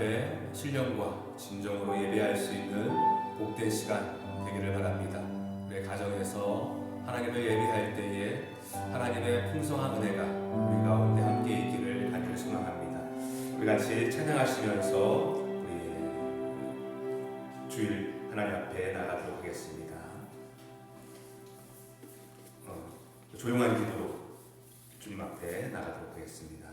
앞에 신령과 진정으로 예배할 수 있는 복된 시간 되기를 바랍니다. 우리 가정에서 하나님을 예배할 때에 하나님의 풍성한 은혜가 우리 가운데 함께 있기를 간절히 소망합니다. 우리 같이 찬양하시면서 우리 주일 하나님 앞에 나가도록 하겠습니다. 조용한 기도로 주님 앞에 나가도록 하겠습니다.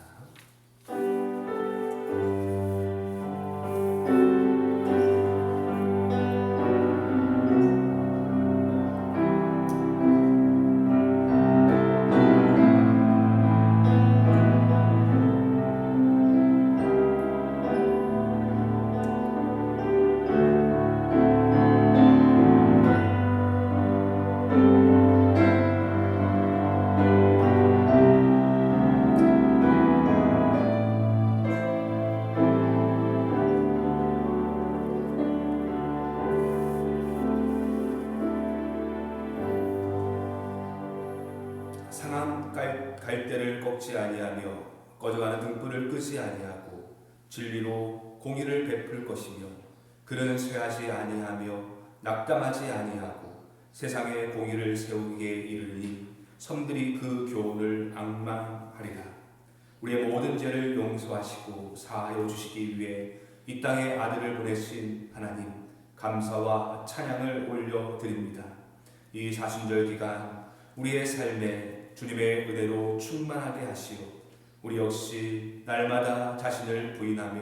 상한 갈대를 꺾지 아니하며 꺼져가는 등불을 끄지 아니하고 진리로 공의를 베풀 것이며 그는 쇠하지 아니하며 낙담하지 아니하고 세상에 공의를 세우기에 이르니 섬들이 그 교훈을 앙망하리라. 우리의 모든 죄를 용서하시고 사하여 주시기 위해 이 땅에 아들을 보내신 하나님 감사와 찬양을 올려드립니다. 이 사순절 기간 우리의 삶에 주님의 은혜로 충만하게 하시오. 우리 역시 날마다 자신을 부인하며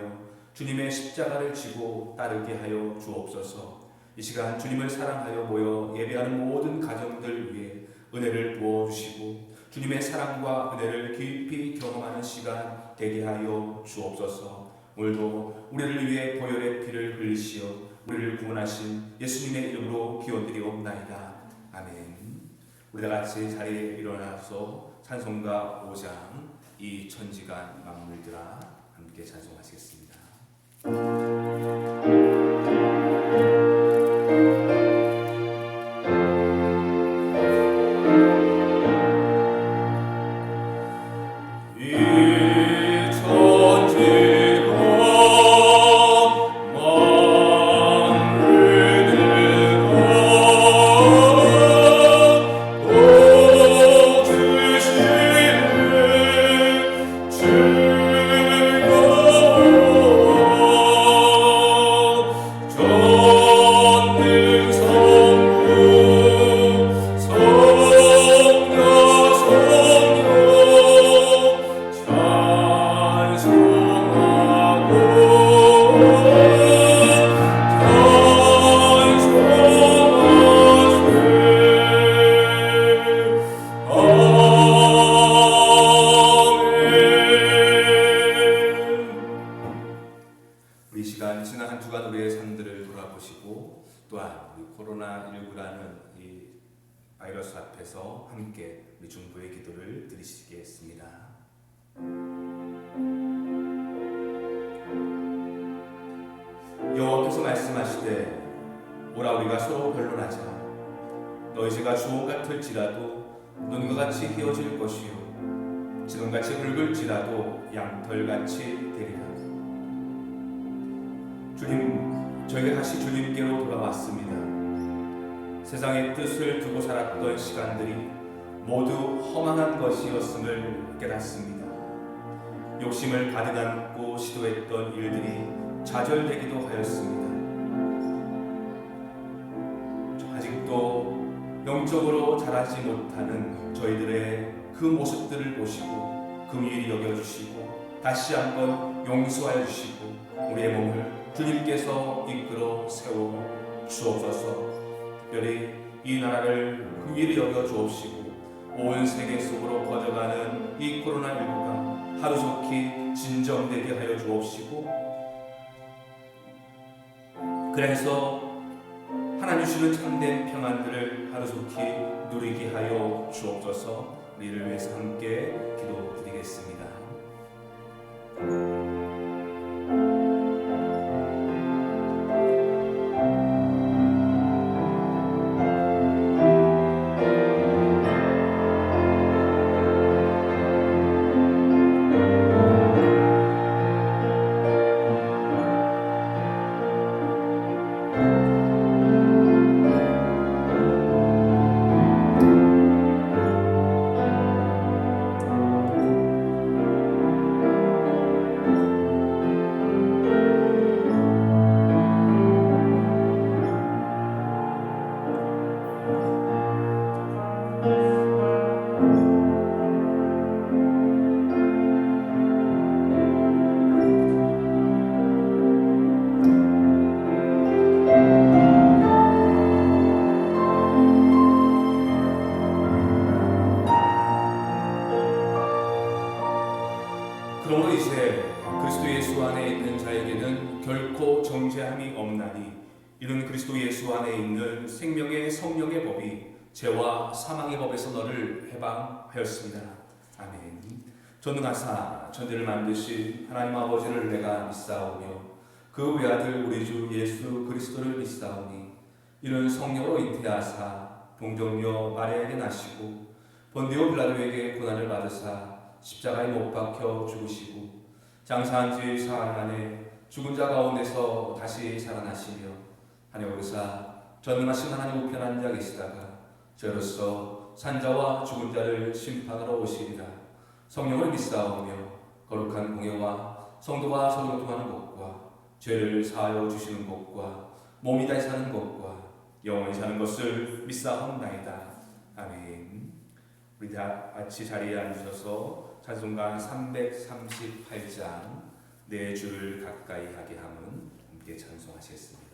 주님의 십자가를 지고 따르게 하여 주옵소서. 이 시간 주님을 사랑하여 모여 예배하는 모든 가정들 위해 은혜를 부어주시고 주님의 사랑과 은혜를 깊이 경험하는 시간 되게 하여 주옵소서. 오늘도 우리를 위해 보혈의 피를 흘리시어 우리를 구원하신 예수님의 이름으로 기원드리옵나이다. 아멘. 우리 다같이 자리에 일어나서 찬송가 5장 이 천지간 만물들아 함께 찬송하시겠습니다. 이 시간 지난 한 주간 우리의 삶들을 돌아보시고 또한 우리 코로나19라는 이 바이러스 앞에서 함께 우리 중보의 기도를 드리시겠습니다. 여호와께서 말씀하시되 오라 우리가 서로 변론하자. 너희 죄가 주홍 같을지라도 눈과 같이 희어질 것이요 지금같이 붉을지라도 양털같이 되리라. 주님, 저희가 다시 주님께로 돌아왔습니다. 세상의 뜻을 두고 살았던 시간들이 모두 허망한 것이었음을 깨닫습니다. 욕심을 가득 안고 시도했던 일들이 좌절되기도 하였습니다. 아직도 영적으로 자라지 못하는 저희들의 그 모습들을 보시고 긍휼히 여겨주시고 다시 한번 용서하여 주시고 우리의 몸을 주님께서 이끌어 세워 주옵소서. 특별히 이 나라를 긍휼히 여겨 주옵시고 온 세계 속으로 퍼져가는 이 코로나19가 하루속히 진정되게 하여 주옵시고 그래서 하나님 주시는 참된 평안들을 하루속히 누리게 하여 주옵소서. 우리를 위해서 함께 기도드리겠습니다. 안에 있는 자에게는 결코 정죄함이 없나니 이는 그리스도 예수 안에 있는 생명의 성령의 법이 죄와 사망의 법에서 너를 해방하였습니다. 아멘. 전능하사 천지를 만드신 하나님 아버지를 내가 믿사오며 그 외아들 우리 주 예수 그리스도를 믿사오니 이는 성령으로 잉태하사 동정녀 마리아에게 나시고 본디오 빌라도에게 고난을 받으사 십자가에 못 박혀 죽으시고 장사한 지 사흘 만에 죽은 자 가운데서 다시 살아나시며 하늘 오르사 전능하신 하나님 우편 앉아 계시다가 저로서 산자와 죽은 자를 심판하러 오시리라. 성령을 믿사오며 거룩한 공예와 성도가 서로 교통하는 것과 죄를 사하여 주시는 것과 몸이 다시 사는 것과 영원히 사는 것을 믿사옵나이다. 아멘. 우리 다 같이 자리에 앉으셔서 찬송가 338장 내 주를 가까이 하게 함은 함께 찬송하시겠습니다.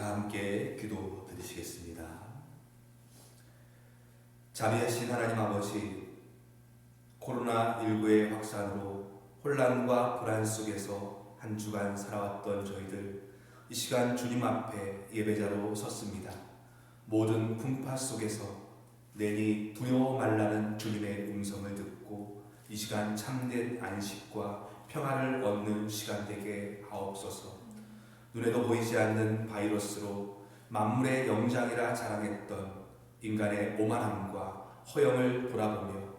다 함께 기도 드리시겠습니다. 자비하신 하나님 아버지, 코로나19의 확산으로 혼란과 불안 속에서 한 주간 살아왔던 저희들, 이 시간 주님 앞에 예배자로 섰습니다. 모든 풍파 속에서 내니 두려워 말라는 주님의 음성을 듣고 이 시간 참된 안식과 평안을 얻는 시간 되게 하옵소서. 눈에도 보이지 않는 바이러스로 만물의 영장이라 자랑했던 인간의 오만함과 허영을 돌아보며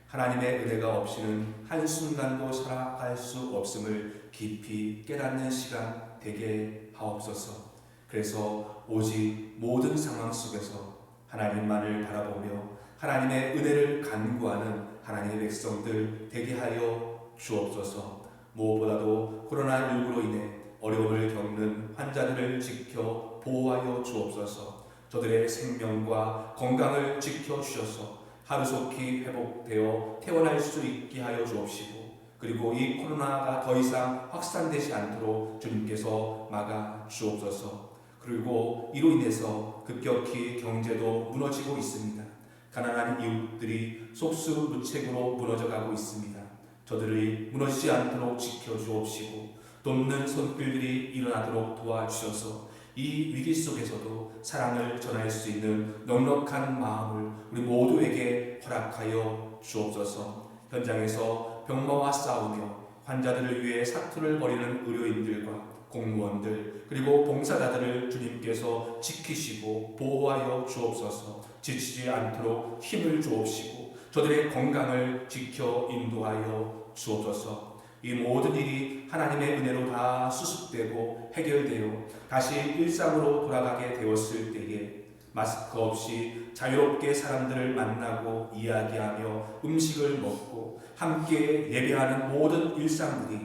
하나님의 은혜가 없이는 한순간도 살아갈 수 없음을 깊이 깨닫는 시간 되게 하옵소서. 그래서 오직 모든 상황 속에서 하나님만을 바라보며 하나님의 은혜를 간구하는 하나님의 백성들 되게 하여 주옵소서. 무엇보다도 코로나19로 인해 어려움을 겪는 환자들을 지켜 보호하여 주옵소서. 저들의 생명과 건강을 지켜주셔서 하루속히 회복되어 퇴원할 수 있게 하여 주옵시고, 그리고 이 코로나가 더 이상 확산되지 않도록 주님께서 막아 주옵소서. 그리고 이로 인해서 급격히 경제도 무너지고 있습니다. 가난한 이웃들이 속수무책으로 무너져가고 있습니다. 저들이 무너지지 않도록 지켜주옵시고 돕는 손길들이 일어나도록 도와주셔서 이 위기 속에서도 사랑을 전할 수 있는 넉넉한 마음을 우리 모두에게 허락하여 주옵소서. 현장에서 병마와 싸우며 환자들을 위해 사투를 벌이는 의료인들과 공무원들 그리고 봉사자들을 주님께서 지키시고 보호하여 주옵소서. 지치지 않도록 힘을 주옵시고 저들의 건강을 지켜 인도하여 주옵소서. 이 모든 일이 하나님의 은혜로 다 수습되고 해결되어 다시 일상으로 돌아가게 되었을 때에 마스크 없이 자유롭게 사람들을 만나고 이야기하며 음식을 먹고 함께 예배하는 모든 일상들이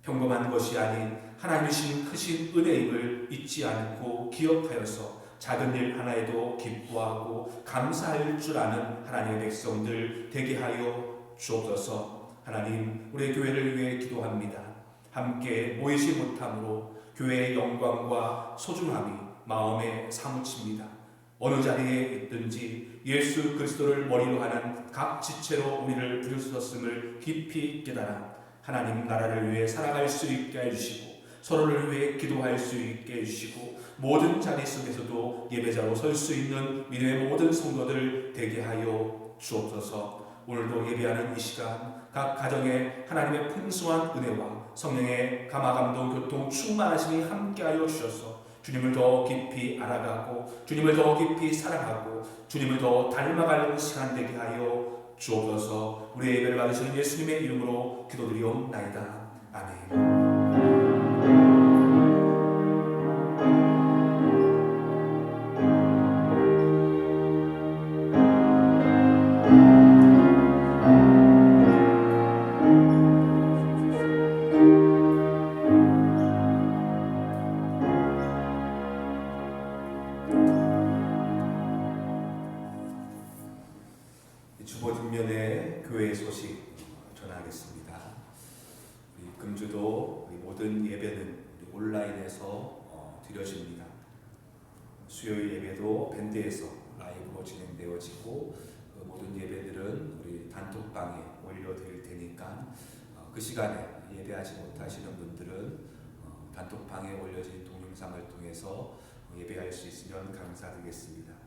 평범한 것이 아닌 하나님 주신 크신 은혜임을 잊지 않고 기억하여서 작은 일 하나에도 기뻐하고 감사할 줄 아는 하나님의 백성들 되게 하여 주옵소서. 하나님, 우리 교회를 위해 기도합니다. 함께 모이지 못함으로 교회의 영광과 소중함이 마음에 사무칩니다. 어느 자리에 있든지 예수 그리스도를 머리로 하는 각 지체로 우리를 부르셨음을 깊이 깨달아 하나님 나라를 위해 살아갈 수 있게 해주시고 서로를 위해 기도할 수 있게 해주시고 모든 자리 속에서도 예배자로 설 수 있는 믿음의 모든 성도들 되게 하여 주옵소서. 오늘도 예배하는 이 시간 각 가정에 하나님의 풍성한 은혜와 성령의 감화감동 교통 충만하심이 함께하여 주셔서 주님을 더 깊이 알아가고 주님을 더 깊이 사랑하고 주님을 더 닮아가는 시간 되게 하여 주옵소서. 우리의 예배를 받으시는 예수님의 이름으로 기도드리옵나이다. 아멘. 주보 뒷면에 교회의 소식 전하겠습니다. 우리 금주도 우리 모든 예배는 우리 온라인에서 드려집니다. 수요일 예배도 밴드에서 라이브로 진행되어지고 모든 예배들은 우리 단톡방에 올려드릴 테니까 그 시간에 예배하지 못하시는 분들은 단톡방에 올려진 동영상을 통해서 예배할 수 있으면 감사드리겠습니다.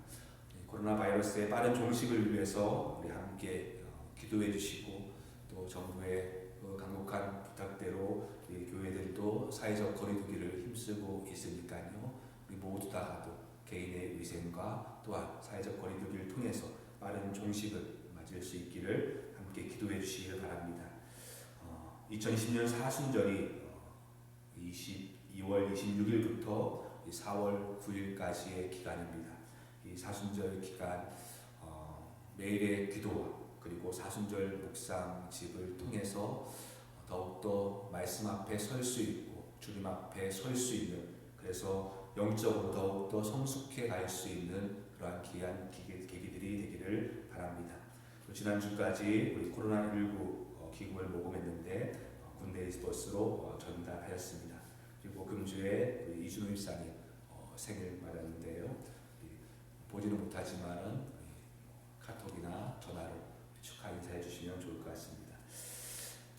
코로나 바이러스의 빠른 종식을 위해서 우리 함께 기도해 주시고 또 정부의 강력한 부탁대로 우리 교회들도 사회적 거리두기를 힘쓰고 있으니까요. 우리 모두 다 개인의 위생과 또한 사회적 거리두기를 통해서 빠른 종식을 맞을 수 있기를 함께 기도해 주시길 바랍니다. 2020년 사순절이 2월 26일부터 4월 9일까지의 기간입니다. 이 사순절 기간 매일의 기도와 그리고 사순절 묵상집을 통해서 더욱더 말씀 앞에 설 수 있고 주님 앞에 설 수 있는, 그래서 영적으로 더욱더 성숙해 갈 수 있는 그러한 귀한 계기들이 되기를 바랍니다. 지난주까지 우리 코로나19 기금을 모금했는데 군대 버스로 전달하였습니다. 그리고 금주에 우리 이준호 일사님 생일 맞았는데요. 보지는 못하지만은 카톡이나 전화로 축하 인사해 주시면 좋을 것 같습니다.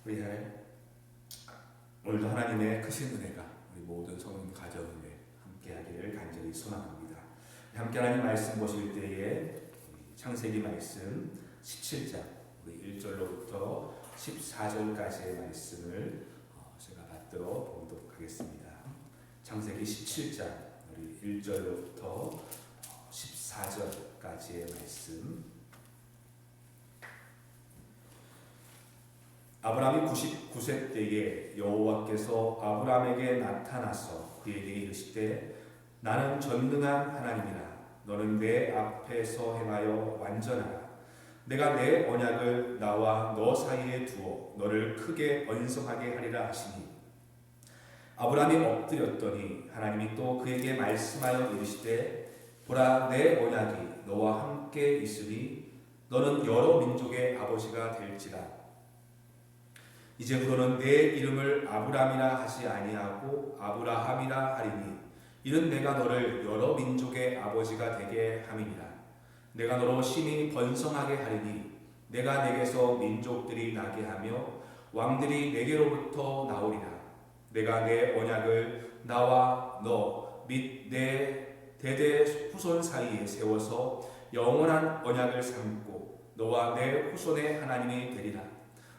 우리 오늘도 하나님의 크신 은혜가 우리 모든 성인 가정에 함께하기를 간절히 소망합니다. 함께 하나님 말씀 보실 때에 창세기 말씀 17장 우리 1절로부터 14절까지의 말씀을 제가 받도록 봉독하겠습니다. 창세기 17장 우리 1절로부터 14절까지의 말씀. 아브라함이 99세 때에 여호와께서 아브라함에게 나타나서 그에게 이르시되 나는 전능한 하나님이라. 너는 내 앞에서 행하여 완전하라. 내가 내 언약을 나와 너 사이에 두어 너를 크게 번성하게 하리라 하시니 아브라함이 엎드렸더니 하나님이 또 그에게 말씀하여 이르시되 보라 내 언약이 너와 함께 있으니 너는 여러 민족의 아버지가 될지라. 이제부터는 내 이름을 아브람이라 하지 아니하고 아브라함이라 하리니 이는 내가 너를 여러 민족의 아버지가 되게 함이니라. 내가 너로 심히 번성하게 하리니 내가 내게서 민족들이 나게 하며 왕들이 내게로부터 나오리라. 내가 내 언약을 나와 너 및 내 대대 후손 사이에 세워서 영원한 언약을 삼고 너와 내 후손의 하나님이 되리라.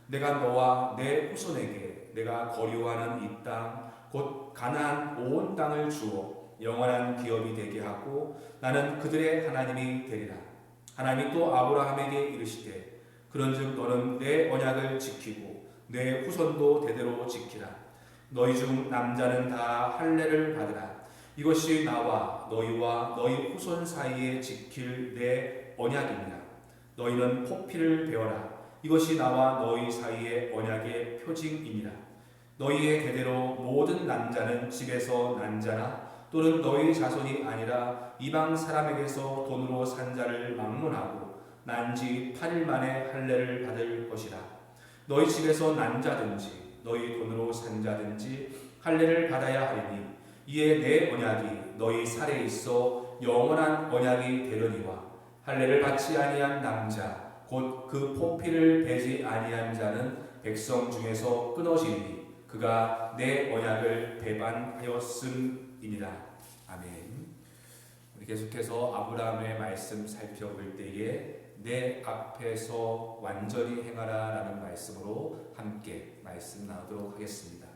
내가 너와 내 후손에게 내가 거류하는 이 땅 곧 가나안 온 땅을 주어 영원한 기업이 되게 하고 나는 그들의 하나님이 되리라. 하나님이 또 아브라함에게 이르시되 그런즉 너는 내 언약을 지키고 내 후손도 대대로 지키라. 너희 중 남자는 다 할례를 받으라. 이것이 나와 너희와 너희 후손 사이에 지킬 내 언약이니라. 너희는 포피를 베어라. 이것이 나와 너희 사이의 언약의 표징이니라. 너희의 대대로 모든 난자는 집에서 난 자나 또는 너희 자손이 아니라 이방 사람에게서 돈으로 산 자를 막론하고 난지 8일 만에 할례를 받을 것이라. 너희 집에서 난 자든지 너희 돈으로 산 자든지 할례를 받아야 하리니 이에 내 언약이 너희 살에 있어 영원한 언약이 되려니와 할례를 받지 아니한 남자 곧 그 포피를 베지 아니한 자는 백성 중에서 끊어지리니 그가 내 언약을 배반하였음이니라. 아멘. 우리 계속해서 아브라함의 말씀 살펴볼 때에 내 앞에서 완전히 행하라 라는 말씀으로 함께 말씀 나누도록 하겠습니다.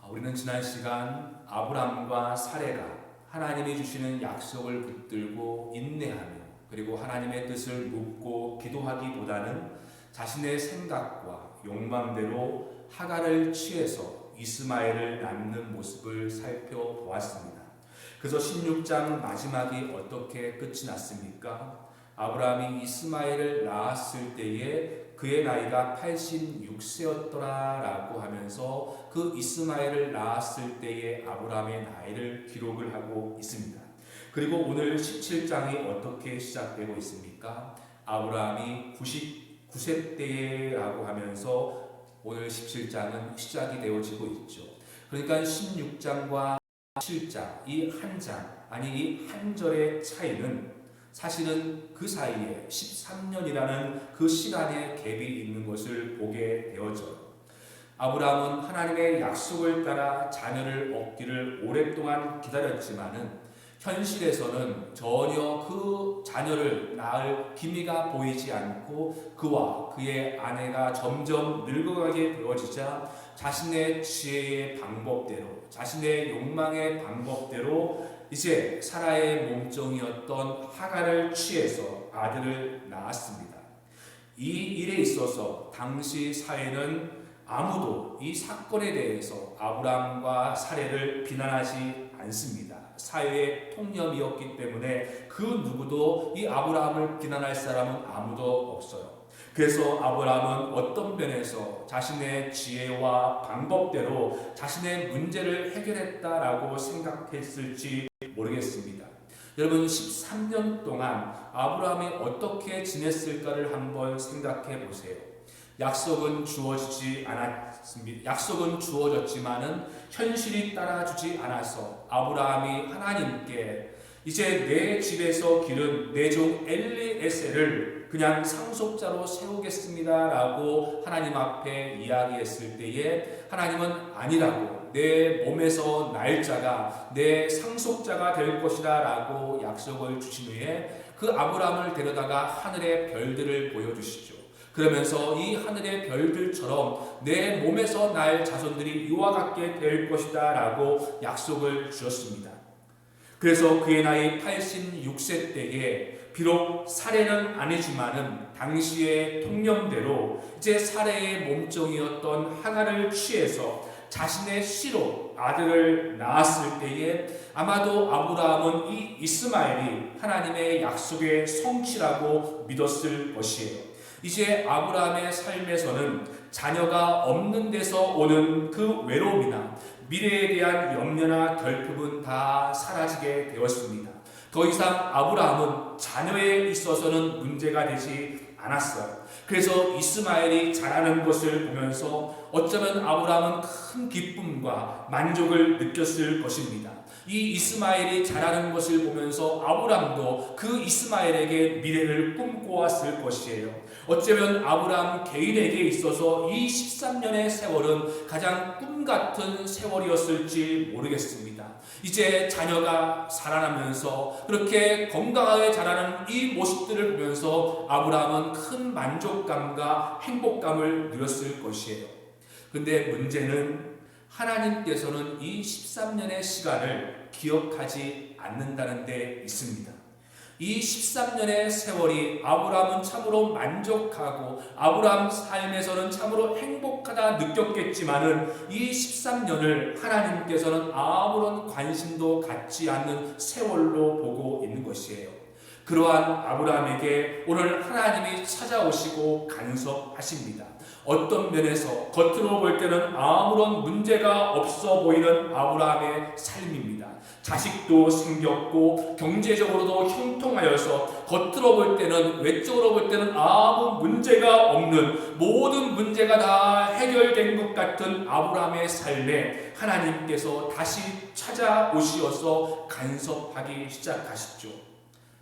우리는 지난 시간 아브라함과 사레가 하나님이 주시는 약속을 붙들고 인내하며 그리고 하나님의 뜻을 묻고 기도하기보다는 자신의 생각과 욕망대로 하갈을 취해서 이스마엘을 낳는 모습을 살펴보았습니다. 그래서 16장 마지막이 어떻게 끝이 났습니까? 아브라함이 이스마엘을 낳았을 때에 그의 나이가 86세였더라라고 하면서 그 이스마엘을 낳았을 때의 아브라함의 나이를 기록을 하고 있습니다. 그리고 오늘 17장이 어떻게 시작되고 있습니까? 아브라함이 99세 때라고 하면서 오늘 17장은 시작이 되어지고 있죠. 그러니까 16장과 17장 이 한 장, 아니 이 한 절의 차이는 사실은 그 사이에 13년이라는 그 시간의 갭이 있는 것을 보게 되어져요. 아브라함은 하나님의 약속을 따라 자녀를 얻기를 오랫동안 기다렸지만은 현실에서는 전혀 그 자녀를 낳을 기미가 보이지 않고 그와 그의 아내가 점점 늙어가게 되어지자 자신의 지혜의 방법대로 자신의 욕망의 방법대로 이제 사라의 몸종이었던 하갈을 취해서 아들을 낳았습니다. 이 일에 있어서 당시 사회는 아무도 이 사건에 대해서 아브라함과 사레를 비난하지 않습니다. 사회의 통념이었기 때문에 그 누구도 이 아브라함을 비난할 사람은 아무도 없어요. 그래서 아브라함은 어떤 면에서 자신의 지혜와 방법대로 자신의 문제를 해결했다라고 생각했을지 모르겠습니다. 여러분 13년 동안 아브라함이 어떻게 지냈을까를 한번 생각해 보세요. 약속은 주어지지 않았습니다. 약속은 주어졌지만은 현실이 따라주지 않아서 아브라함이 하나님께 이제 내 집에서 기른 내 종 엘리에셀을 그냥 상속자로 세우겠습니다라고 하나님 앞에 이야기했을 때에 하나님은 아니라고, 내 몸에서 날 자가 내 상속자가 될 것이다 라고 약속을 주신 후에 그 아브라함을 데려다가 하늘의 별들을 보여주시죠. 그러면서 이 하늘의 별들처럼 내 몸에서 날 자손들이 이와 같게 될 것이다 라고 약속을 주셨습니다. 그래서 그의 나이 86세 때에 비록 살해는 아니지만은 당시의 통념대로 이제 살해의 몸종이었던 하가를 취해서 자신의 씨로 아들을 낳았을 때에 아마도 아브라함은 이 이스마엘이 하나님의 약속의 성취라고 믿었을 것이에요. 이제 아브라함의 삶에서는 자녀가 없는 데서 오는 그 외로움이나 미래에 대한 염려나 결핍은 다 사라지게 되었습니다. 더 이상 아브라함은 자녀에 있어서는 문제가 되지 않았어요. 그래서 이스마엘이 자라는 것을 보면서 어쩌면 아브라함은 큰 기쁨과 만족을 느꼈을 것입니다. 이 이스마엘이 자라는 것을 보면서 아브라함도 그 이스마엘에게 미래를 꿈꿔왔을 것이에요. 어쩌면 아브라함 개인에게 있어서 이 13년의 세월은 가장 꿈같은 세월이었을지 모르겠습니다. 이제 자녀가 살아나면서 그렇게 건강하게 자라는 이 모습들을 보면서 아브라함은 큰 만족감과 행복감을 누렸을 것이에요. 근데 문제는 하나님께서는 이 13년의 시간을 기억하지 않는다는 데 있습니다. 이 13년의 세월이 아브라함은 참으로 만족하고 아브라함 삶에서는 참으로 행복하다 느꼈겠지만은 이 13년을 하나님께서는 아무런 관심도 갖지 않는 세월로 보고 있는 것이에요. 그러한 아브라함에게 오늘 하나님이 찾아오시고 간섭하십니다. 어떤 면에서 겉으로 볼 때는 아무런 문제가 없어 보이는 아브라함의 삶입니다. 자식도 생겼고 경제적으로도 형통하여서 겉으로 볼 때는, 외적으로 볼 때는 아무 문제가 없는, 모든 문제가 다 해결된 것 같은 아브라함의 삶에 하나님께서 다시 찾아오시어서 간섭하기 시작하시죠.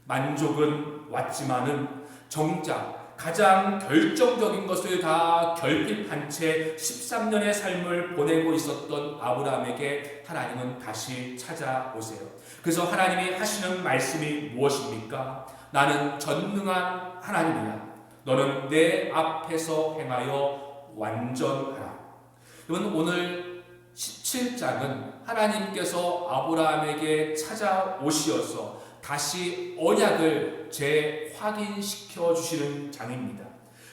만족은 왔지만은 정작 가장 결정적인 것을 다 결핍한 채 13년의 삶을 보내고 있었던 아브라함에게 하나님은 다시 찾아오세요. 그래서 하나님이 하시는 말씀이 무엇입니까? 나는 전능한 하나님이야. 너는 내 앞에서 행하여 완전하라. 여러분, 오늘 17장은 하나님께서 아브라함에게 찾아오시어서 다시 언약을 재확인시켜 주시는 장입니다.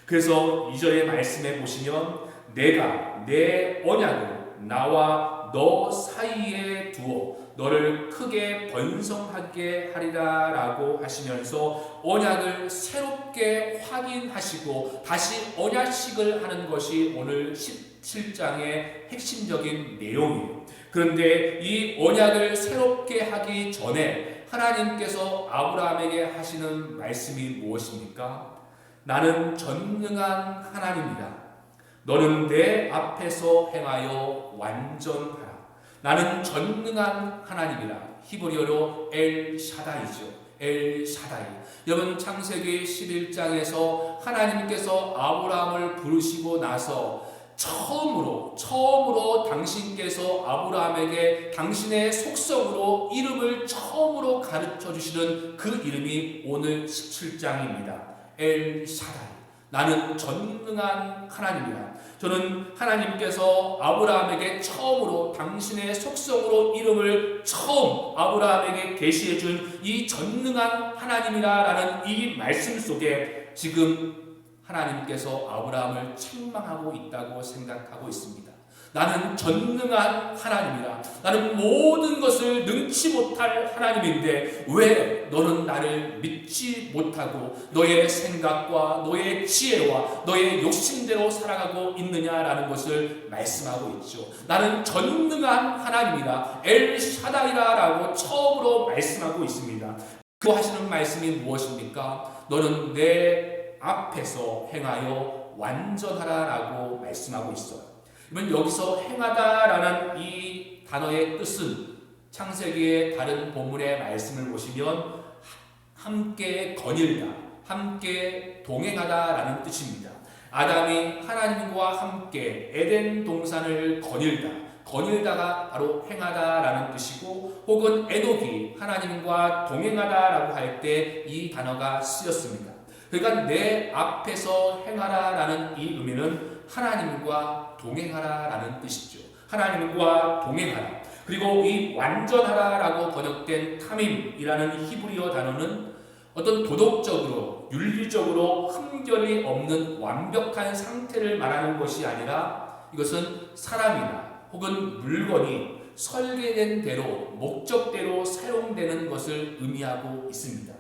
그래서 2절의 말씀에 보시면 내가 내 언약을 나와 너 사이에 두어 너를 크게 번성하게 하리라 라고 하시면서 언약을 새롭게 확인하시고 다시 언약식을 하는 것이 오늘 17장의 핵심적인 내용이에요. 그런데 이 언약을 새롭게 하기 전에 하나님께서 아브라함에게 하시는 말씀이 무엇입니까? 나는 전능한 하나님이다. 너는 내 앞에서 행하여 완전하라. 나는 전능한 하나님이라. 히브리어로 엘샤다이죠. 엘샤다이. 여러분, 창세기 11장에서 하나님께서 아브라함을 부르시고 나서 처음으로 당신께서 아브라함에게 당신의 속성으로 이름을 처음으로 가르쳐 주시는 그 이름이 오늘 17장입니다. 엘샤다이. 나는 전능한 하나님이라. 저는 하나님께서 아브라함에게 처음으로 당신의 속성으로 이름을 처음 아브라함에게 계시해 준 이 전능한 하나님이라라는 이 말씀 속에 지금 하나님께서 아브라함을 책망하고 있다고 생각하고 있습니다. 나는 전능한 하나님이라. 나는 모든 것을 능치 못할 하나님인데 왜 너는 나를 믿지 못하고 너의 생각과 너의 지혜와 너의 욕심대로 살아가고 있느냐라는 것을 말씀하고 있죠. 나는 전능한 하나님이라, 엘샤다이라라고 처음으로 말씀하고 있습니다. 그 하시는 말씀이 무엇입니까? 너는 내 앞에서 행하여 완전하라라고 말씀하고 있어요. 그러면 여기서 행하다라는 이 단어의 뜻은 창세기의 다른 본문의 말씀을 보시면 함께 거닐다, 함께 동행하다라는 뜻입니다. 아담이 하나님과 함께 에덴 동산을 거닐다가 바로 행하다라는 뜻이고, 혹은 에녹이 하나님과 동행하다라고 할 때 이 단어가 쓰였습니다. 그러니까 내 앞에서 행하라라는 이 의미는 하나님과 동행하라라는 뜻이죠. 하나님과 동행하라. 그리고 이 완전하라라고 번역된 타밈이라는 히브리어 단어는 어떤 도덕적으로, 윤리적으로 흠결이 없는 완벽한 상태를 말하는 것이 아니라, 이것은 사람이나 혹은 물건이 설계된 대로, 목적대로 사용되는 것을 의미하고 있습니다.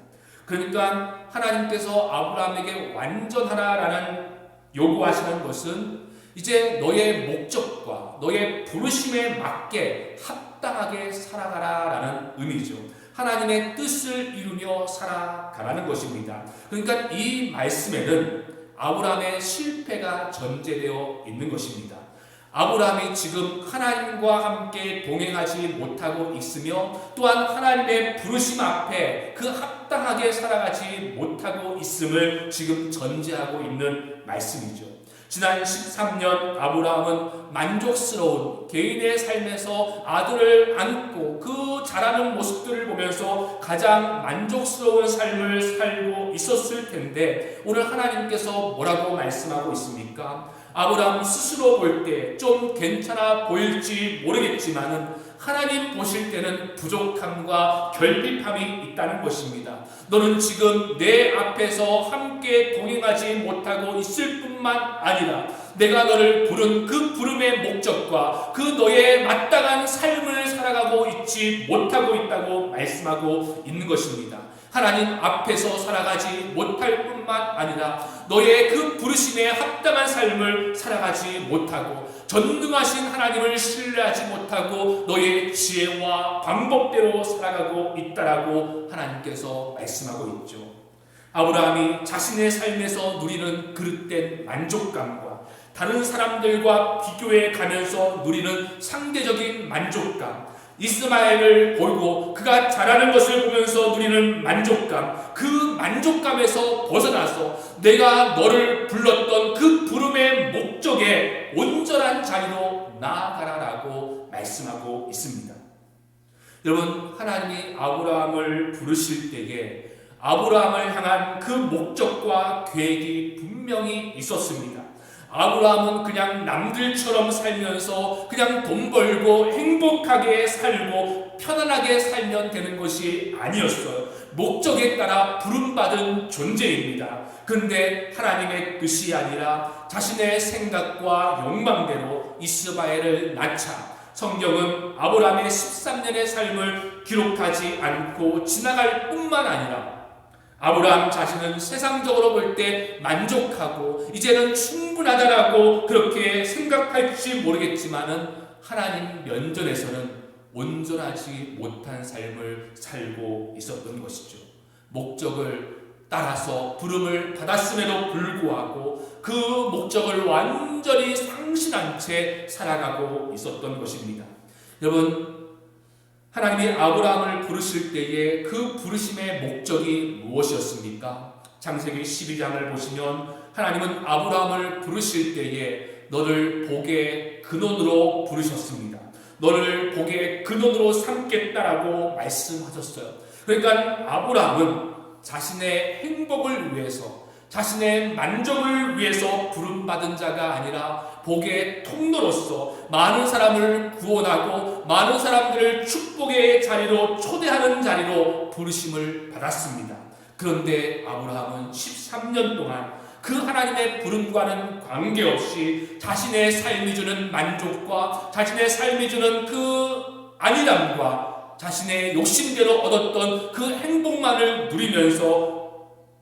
그러니까 하나님께서 아브라함에게 완전하라라는 요구하시는 것은 이제 너의 목적과 너의 부르심에 맞게 합당하게 살아가라라는 의미죠. 하나님의 뜻을 이루며 살아가라는 것입니다. 그러니까 이 말씀에는 아브라함의 실패가 전제되어 있는 것입니다. 아브라함이 지금 하나님과 함께 동행하지 못하고 있으며, 또한 하나님의 부르심 앞에 그 합당하게 살아가지 못하고 있음을 지금 전제하고 있는 말씀이죠. 지난 13년 아브라함은 만족스러운 개인의 삶에서 아들을 안고 그 자라는 모습들을 보면서 가장 만족스러운 삶을 살고 있었을 텐데, 오늘 하나님께서 뭐라고 말씀하고 있습니까? 아브라함 스스로 볼 때 좀 괜찮아 보일지 모르겠지만은 하나님 보실 때는 부족함과 결핍함이 있다는 것입니다. 너는 지금 내 앞에서 함께 동행하지 못하고 있을 뿐만 아니라 내가 너를 부른 그 부름의 목적과 그 너의 마땅한 삶을 살아가고 있지 못하고 있다고 말씀하고 있는 것입니다. 하나님 앞에서 살아가지 못할 뿐만 아니라 너의 그 부르심에 합당한 삶을 살아가지 못하고, 전능하신 하나님을 신뢰하지 못하고 너의 지혜와 방법대로 살아가고 있다라고 하나님께서 말씀하고 있죠. 아브라함이 자신의 삶에서 누리는 그릇된 만족감과 다른 사람들과 비교해 가면서 누리는 상대적인 만족감, 이스마엘을 보고 그가 자라는 것을 보면서 누리는 만족감, 그 만족감에서 벗어나서 내가 너를 불렀던 그 부름의 목적에 온전한 자리로 나아가라라고 말씀하고 있습니다. 여러분, 하나님이 아브라함을 부르실 때에 아브라함을 향한 그 목적과 계획이 분명히 있었습니다. 아브라함은 그냥 남들처럼 살면서 그냥 돈 벌고 행복하게 살고 편안하게 살면 되는 것이 아니었어요. 목적에 따라 부름받은 존재입니다. 그런데 하나님의 뜻이 아니라 자신의 생각과 욕망대로 이스마엘을 낳자 성경은 아브라함의 13년의 삶을 기록하지 않고 지나갈 뿐만 아니라 아브라함 자신은 세상적으로 볼 때 만족하고 이제는 충분하다라고 그렇게 생각할지 모르겠지만은 하나님 면전에서는 온전하지 못한 삶을 살고 있었던 것이죠. 목적을 따라서 부름을 받았음에도 불구하고 그 목적을 완전히 상실한 채 살아가고 있었던 것입니다. 여러분, 하나님이 아브라함을 부르실 때에 그 부르심의 목적이 무엇이었습니까? 창세기 12장을 보시면 하나님은 아브라함을 부르실 때에 너를 복의 근원으로 부르셨습니다. 너를 복의 근원으로 삼겠다라고 말씀하셨어요. 그러니까 아브라함은 자신의 행복을 위해서, 자신의 만족을 위해서 부름받은 자가 아니라 복의 통로로서 많은 사람을 구원하고 많은 사람들을 축복의 자리로 초대하는 자리로 부르심을 받았습니다. 그런데 아브라함은 13년 동안 그 하나님의 부름과는 관계없이 자신의 삶이 주는 만족과 자신의 삶이 주는 그 안일함과 자신의 욕심대로 얻었던 그 행복만을 누리면서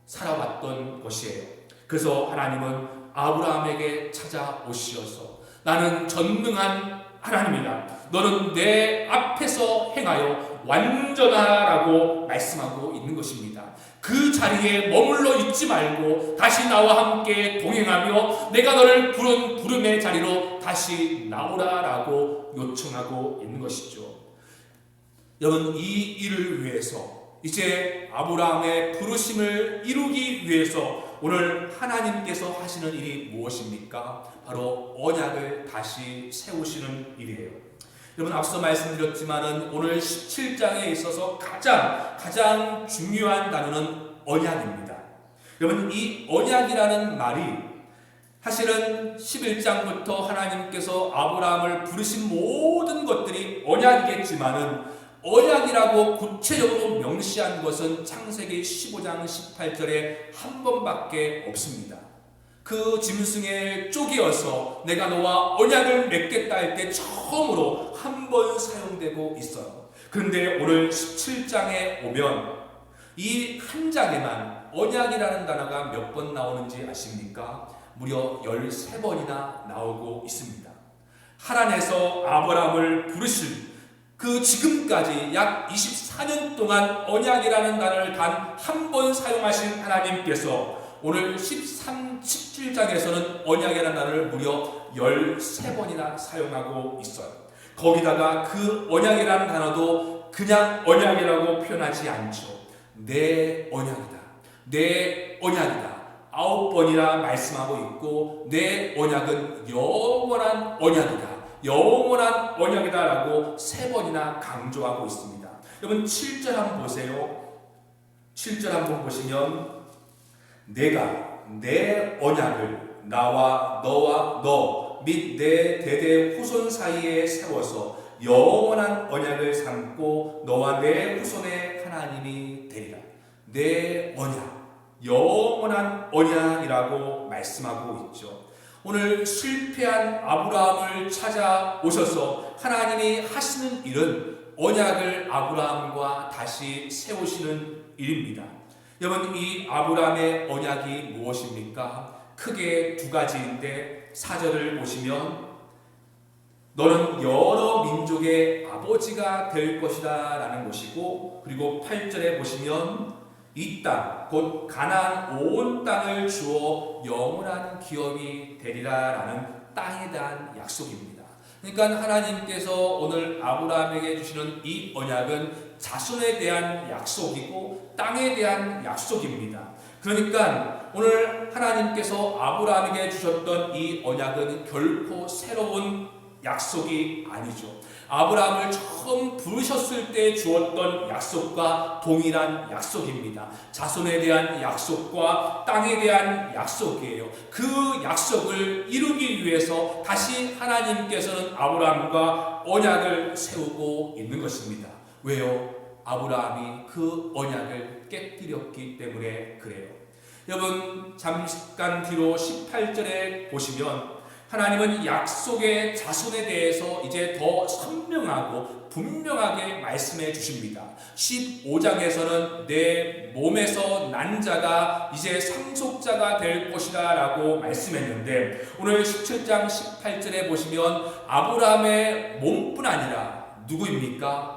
살아왔던 것이에요. 그래서 하나님은 아브라함에게 찾아오시어서 나는 전능한 하나님이다. 너는 내 앞에서 행하여 완전하라고 말씀하고 있는 것입니다. 그 자리에 머물러 있지 말고 다시 나와 함께 동행하며 내가 너를 부른 부름의 자리로 다시 나오라라고 요청하고 있는 것이죠. 여러분, 이 일을 위해서, 이제 아브라함의 부르심을 이루기 위해서 오늘 하나님께서 하시는 일이 무엇입니까? 바로 언약을 다시 세우시는 일이에요. 여러분, 앞서 말씀드렸지만은 오늘 17장에 있어서 가장 중요한 단어는 언약입니다. 여러분, 이 언약이라는 말이 사실은 11장부터 하나님께서 아브라함을 부르신 모든 것들이 언약이겠지만은 언약이라고 구체적으로 명시한 것은 창세기 15장 18절에 한 번밖에 없습니다. 그 짐승의 쪽이어서 내가 너와 언약을 맺겠다 할 때 처음으로 한 번 사용되고 있어요. 그런데 오늘 17장에 오면 이 한 장에만 언약이라는 단어가 몇 번 나오는지 아십니까? 무려 13번이나 나오고 있습니다. 하나님께서 아브라함을 부르실 그 지금까지 약 24년 동안 언약이라는 단어를 단 한 번 사용하신 하나님께서 오늘 17장에서는 언약이라는 단어를 무려 13번이나 사용하고 있어요. 거기다가 그 언약이라는 단어도 그냥 언약이라고 표현하지 않죠. 내 언약이다. 내 언약이다. 9번이나 말씀하고 있고 내 언약은 영원한 언약이다. 영원한 언약이다라고 3번이나 강조하고 있습니다. 여러분 7절 한번 보세요. 7절 한번 보시면 내가 내 언약을 나와 너와 너 및 내 대대 후손 사이에 세워서 영원한 언약을 삼고 너와 내 후손의 하나님이 되리라. 내 언약, 영원한 언약이라고 말씀하고 있죠. 오늘 실패한 아브라함을 찾아오셔서 하나님이 하시는 일은 언약을 아브라함과 다시 세우시는 일입니다. 여러분, 이 아브라함의 언약이 무엇입니까? 크게 두 가지인데 4절을 보시면 너는 여러 민족의 아버지가 될 것이다 라는 것이고, 그리고 8절에 보시면 이 땅, 곧 가나안 온 땅을 주어 영원한 기업이 되리라 라는 땅에 대한 약속입니다. 그러니까 하나님께서 오늘 아브라함에게 주시는 이 언약은 자손에 대한 약속이고 땅에 대한 약속입니다. 그러니까 오늘 하나님께서 아브라함에게 주셨던 이 언약은 결코 새로운 약속이 아니죠. 아브라함을 처음 부르셨을 때 주었던 약속과 동일한 약속입니다. 자손에 대한 약속과 땅에 대한 약속이에요. 그 약속을 이루기 위해서 다시 하나님께서는 아브라함과 언약을 세우고 있는 것입니다. 왜요? 아브라함이 그 언약을 깨뜨렸기 때문에 그래요. 여러분, 잠깐 뒤로 18절에 보시면 하나님은 약속의 자손에 대해서 이제 더 선명하고 분명하게 말씀해 주십니다. 15장에서는 내 몸에서 난 자가 이제 상속자가 될 것이다 라고 말씀했는데, 오늘 17장 18절에 보시면 아브라함의 몸뿐 아니라 누구입니까?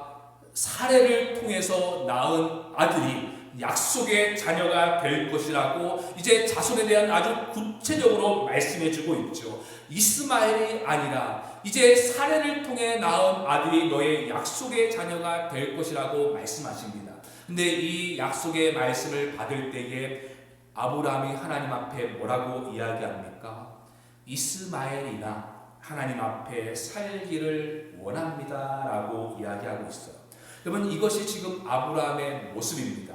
사례를 통해서 낳은 아들이 약속의 자녀가 될 것이라고 이제 자손에 대한 아주 구체적으로 말씀해주고 있죠. 이스마엘이 아니라 이제 사례를 통해 낳은 아들이 너의 약속의 자녀가 될 것이라고 말씀하십니다. 근데 이 약속의 말씀을 받을 때에 아브라함이 하나님 앞에 뭐라고 이야기합니까? 이스마엘이나 하나님 앞에 살기를 원합니다 라고 이야기하고 있어요. 여러분, 이것이 지금 아브라함의 모습입니다.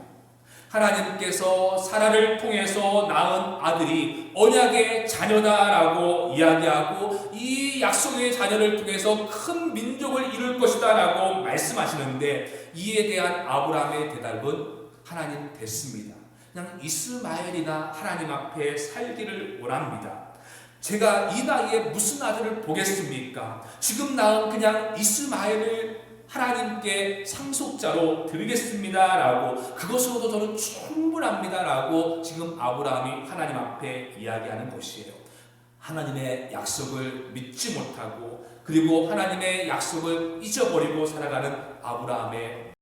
하나님께서 사라를 통해서 낳은 아들이 언약의 자녀다라고 이야기하고 이 약속의 자녀를 통해서 큰 민족을 이룰 것이다라고 말씀하시는데, 이에 대한 아브라함의 대답은 하나님 됐습니다. 그냥 이스마엘이나 하나님 앞에 살기를 원합니다. 제가 이 나이에 무슨 아들을 보겠습니까? 지금 낳은 그냥 이스마엘을 하나님께 상속자로 드리겠습니다 라고, 그것으로도 저는 충분합니다 라고 지금 아브라함이 하나님 앞에 이야기하는 것이에요. 하나님의 약속을 믿지 못하고 그리고 하나님의 약속을 잊어버리고 살아가는 아브라함의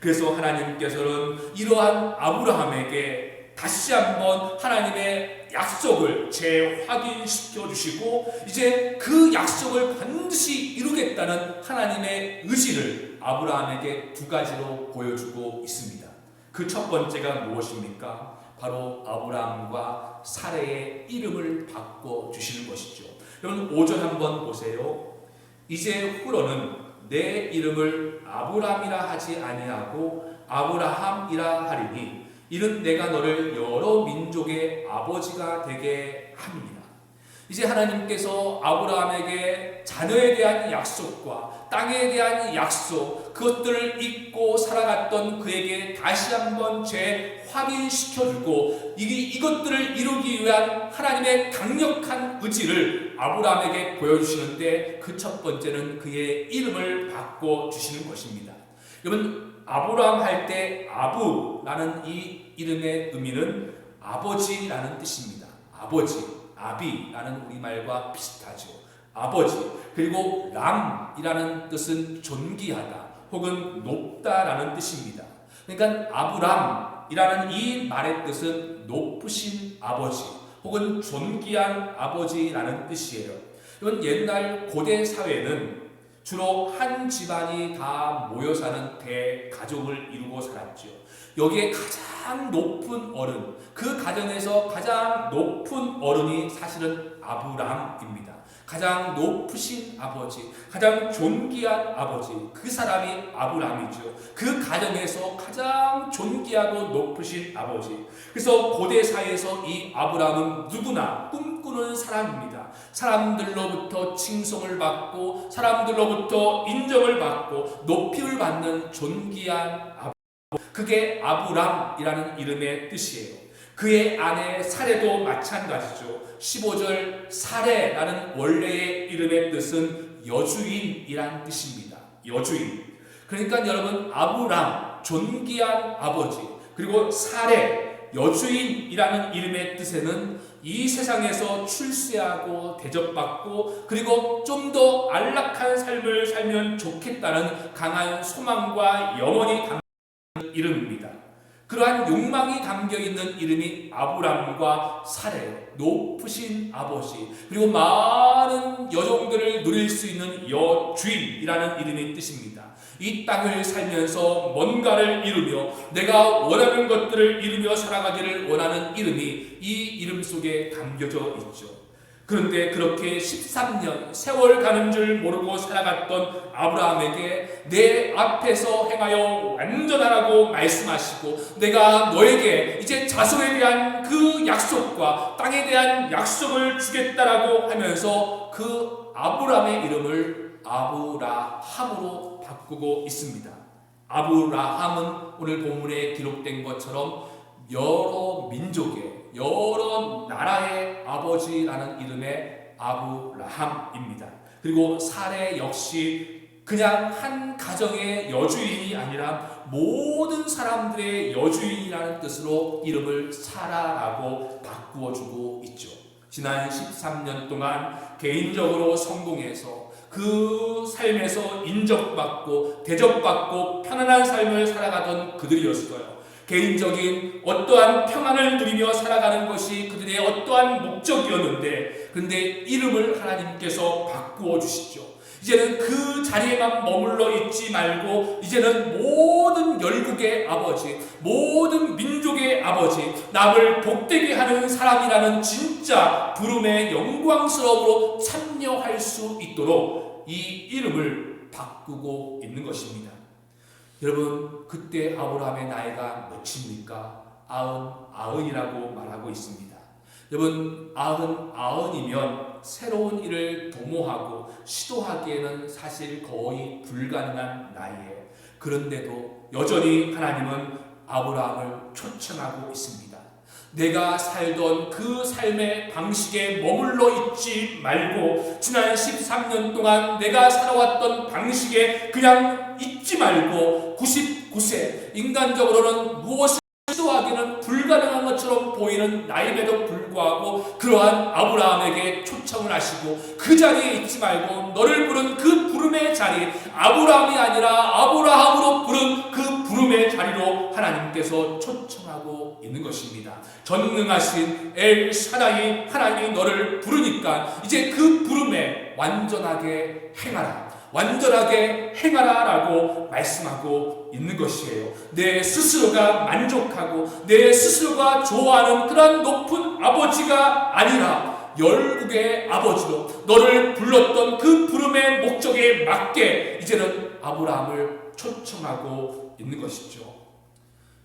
그래서 하나님께서는 이러한 아브라함에게 다시 한번 하나님의 약속을 재확인시켜 주시고 이제 그 약속을 반드시 이루겠다는 하나님의 의지를 아브라함에게 두 가지로 보여주고 있습니다. 그 첫 번째가 무엇입니까? 바로 아브라함과 사레의 이름을 바꿔 주시는 것이죠. 여러분 5절 한번 보세요. 이제 후로는 내 이름을 아브람이라 하지 아니하고 아브라함이라 하리니 이는 내가 너를 여러 민족의 아버지가 되게 함이니라. 이제 하나님께서 아브라함에게 자녀에 대한 약속과 땅에 대한 약속, 그것들을 잊고 살아갔던 그에게 다시 한번 재확인시켜주고 이것들을 이루기 위한 하나님의 강력한 의지를 아브라함에게 보여주시는데 그 첫 번째는 그의 이름을 바꿔주시는 것입니다. 여러분 아브라함 할 때 아부라는 이 이름의 의미는 아버지라는 뜻입니다. 아버지, 아비라는 우리말과 비슷하죠. 아버지. 그리고 람이라는 뜻은 존귀하다 혹은 높다라는 뜻입니다. 그러니까 아브람이라는 이 말의 뜻은 높으신 아버지 혹은 존귀한 아버지라는 뜻이에요. 이건 옛날 고대 사회는 주로 한 집안이 다 모여 사는 대가족을 이루고 살았죠. 여기에 가장 높은 어른, 그 가정에서 가장 높은 어른이 사실은 아브람입니다. 가장 높으신 아버지, 가장 존귀한 아버지, 그 사람이 아브람이죠. 그 가정에서 가장 존귀하고 높으신 아버지. 그래서 고대 사회에서 이 아브람은 누구나 꿈꾸는 사람입니다. 사람들로부터 칭송을 받고 사람들로부터 인정을 받고 높임을 받는 존귀한 아버지. 그게 아브람이라는 이름의 뜻이에요. 그의 아내 사레도 마찬가지죠. 15절 사레라는 원래의 이름의 뜻은 여주인이란 뜻입니다. 여주인. 그러니까 여러분 아브람 존귀한 아버지 그리고 사레 여주인이라는 이름의 뜻에는 이 세상에서 출세하고 대접받고 그리고 좀 더 안락한 삶을 살면 좋겠다는 강한 소망과 염원이 담긴 이름입니다. 그러한 욕망이 담겨있는 이름이 아브람과 사레, 높으신 아버지 그리고 많은 여종들을 누릴 수 있는 여주인이라는 이름의 뜻입니다. 이 땅을 살면서 뭔가를 이루며 내가 원하는 것들을 이루며 살아가기를 원하는 이름이 이 이름 속에 담겨져 있죠. 그런데 그렇게 13년 세월 가는 줄 모르고 살아갔던 아브라함에게 내 앞에서 행하여 완전하라고 말씀하시고 내가 너에게 이제 자손에 대한 그 약속과 땅에 대한 약속을 주겠다라고 하면서 그 아브라함의 이름을 아브라함으로 바꾸고 있습니다. 아브라함은 오늘 본문에 기록된 것처럼 여러 민족의 여러 나라의 아버지라는 이름의 아브라함입니다. 그리고 사레 역시 그냥 한 가정의 여주인이 아니라 모든 사람들의 여주인이라는 뜻으로 이름을 사라라고 바꾸어주고 있죠. 지난 13년 동안 개인적으로 성공해서 그 삶에서 인정받고 대접받고 편안한 삶을 살아가던 그들이었어요. 개인적인 어떠한 평안을 누리며 살아가는 것이 그들의 어떠한 목적이었는데 그런데 이름을 하나님께서 바꾸어 주시죠. 이제는 그 자리에만 머물러 있지 말고 이제는 모든 열국의 아버지, 모든 민족의 아버지, 남을 복되게 하는 사람이라는 진짜 부름의 영광스러움으로 참여할 수 있도록 이 이름을 바꾸고 있는 것입니다. 여러분 그때 아브라함의 나이가 몇입니까? 아흔이라고 말하고 있습니다. 여러분 아흔이면 새로운 일을 도모하고 시도하기에는 사실 거의 불가능한 나이예요. 그런데도 여전히 하나님은 아브라함을 초청하고 있습니다. 내가 살던 그 삶의 방식에 머물러 있지 말고 지난 13년 동안 내가 살아왔던 방식에 그냥 있지 말고 99세 인간적으로는 무엇을 시도하기는 불가능한 것처럼 보이는 나임에도 불구하고 그러한 아브라함에게 초청을 하시고 그 자리에 있지 말고 너를 부른 그 부름의 자리 아브라함이 아니라 아브라함으로 부른 그 부름의 하나님께서 초청하고 있는 것입니다. 전능하신 엘 샤다이 하나님이 너를 부르니까 이제 그 부름에 완전하게 행하라라고 말씀하고 있는 것이에요. 내 스스로가 만족하고 내 스스로가 좋아하는 그런 높은 아버지가 아니라 열국의 아버지로 너를 불렀던 그 부름의 목적에 맞게 이제는 아브라함을 초청하고 있는 것이죠.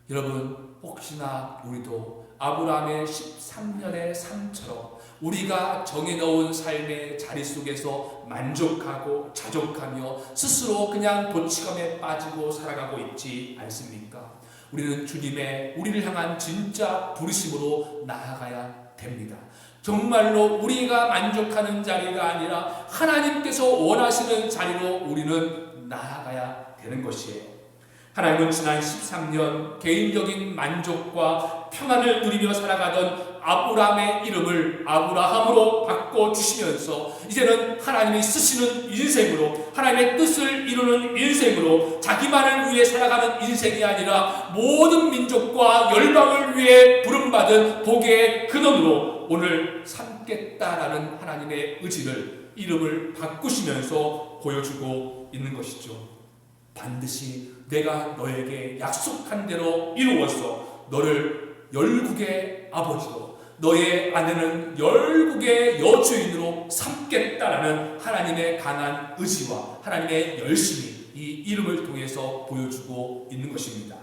여러분, 혹시나 우리도 아브라함의 13년의 삶처럼 우리가 정해놓은 삶의 자리 속에서 만족하고 자족하며 스스로 그냥 도치감에 빠지고 살아가고 있지 않습니까? 우리는 주님의 우리를 향한 진짜 부르심으로 나아가야 됩니다. 정말로 우리가 만족하는 자리가 아니라 하나님께서 원하시는 자리로 우리는 나아가야 되는 것이에요. 하나님은 지난 13년 개인적인 만족과 평안을 누리며 살아가던 아브라함의 이름을 아브라함으로 바꿔주시면서 이제는 하나님이 쓰시는 인생으로, 하나님의 뜻을 이루는 인생으로, 자기만을 위해 살아가는 인생이 아니라 모든 민족과 열방을 위해 부름받은 복의 근원으로 오늘 삼겠다라는 하나님의 의지를, 이름을 바꾸시면서 보여주고 있는 것이죠. 반드시 내가 너에게 약속한 대로 이루어서 너를 열국의 아버지로, 너의 아내는 열국의 여주인으로 삼겠다라는 하나님의 강한 의지와 하나님의 열심이 이 이름을 통해서 보여주고 있는 것입니다.